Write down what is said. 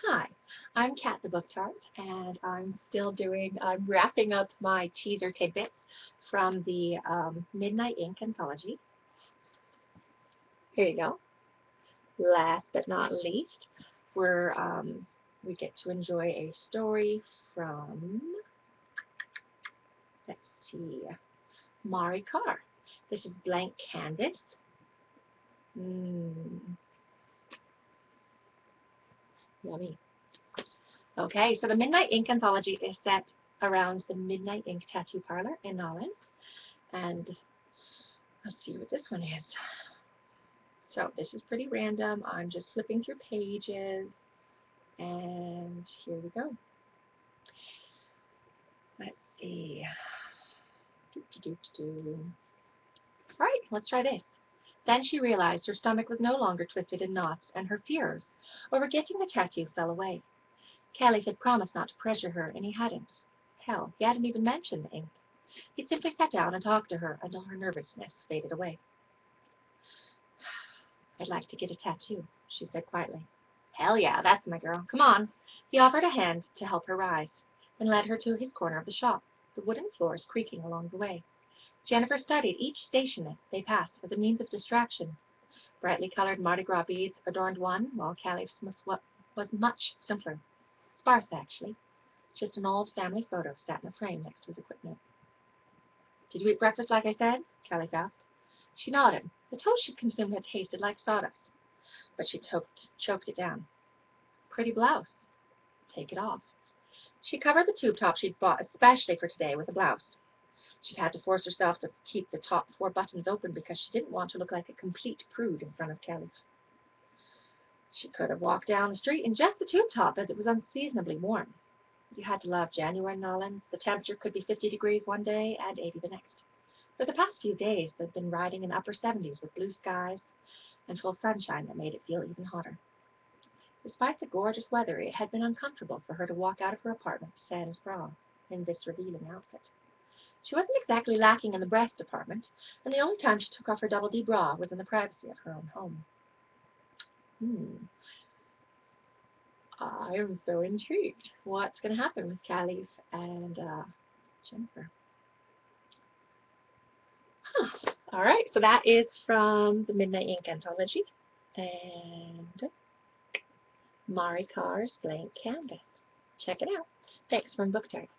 Hi, I'm Kat the Book Tart, and I'm wrapping up my teaser tidbits from the Midnight Ink anthology. Here you go. Last but not least, we get to enjoy a story from, let's see, Mari Carr. This is Blank Canvas. Yummy. Okay, so the Midnight Ink anthology is set around the Midnight Ink tattoo parlor in Nolan. And let's see what this one is. So this is pretty random. I'm just flipping through pages, and here we go. Let's see. All right, let's try this. Then she realized her stomach was no longer twisted in knots, and her fears over getting the tattoo fell away. Caliph had promised not to pressure her, and he hadn't. Hell, he hadn't even mentioned the ink. He'd simply sat down and talked to her until her nervousness faded away. I'd like to get a tattoo, she said quietly. Hell yeah, that's my girl. Come on. He offered a hand to help her rise, then led her to his corner of the shop, the wooden floors creaking along the way. Jennifer studied each station they passed as a means of distraction. Brightly colored Mardi Gras beads adorned one, while Caliph's was much simpler. Sparse, actually. Just an old family photo sat in a frame next to his equipment. Did you eat breakfast like I said? Caliph asked. She nodded. The toast she'd consumed had tasted like sawdust, but she choked it down. Pretty blouse. Take it off. She covered the tube top she'd bought especially for today with a blouse. She'd had to force herself to keep the top 4 buttons open because she didn't want to look like a complete prude in front of Caliph. She could have walked down the street in just the tube top as it was unseasonably warm. You had to love January in Nolans. The temperature could be 50 degrees one day and 80 the next. For the past few days, they'd been riding in upper 70s with blue skies and full sunshine that made it feel even hotter. Despite the gorgeous weather, it had been uncomfortable for her to walk out of her apartment sans bra in this revealing outfit. She wasn't exactly lacking in the breast department, and the only time she took off her double D bra was in the privacy of her own home. I am so intrigued. What's going to happen with Caliph and Jennifer? All right, so that is from the Midnight Ink anthology and Mari Carr's Blank Canvas. Check it out. Thanks from Book Tart.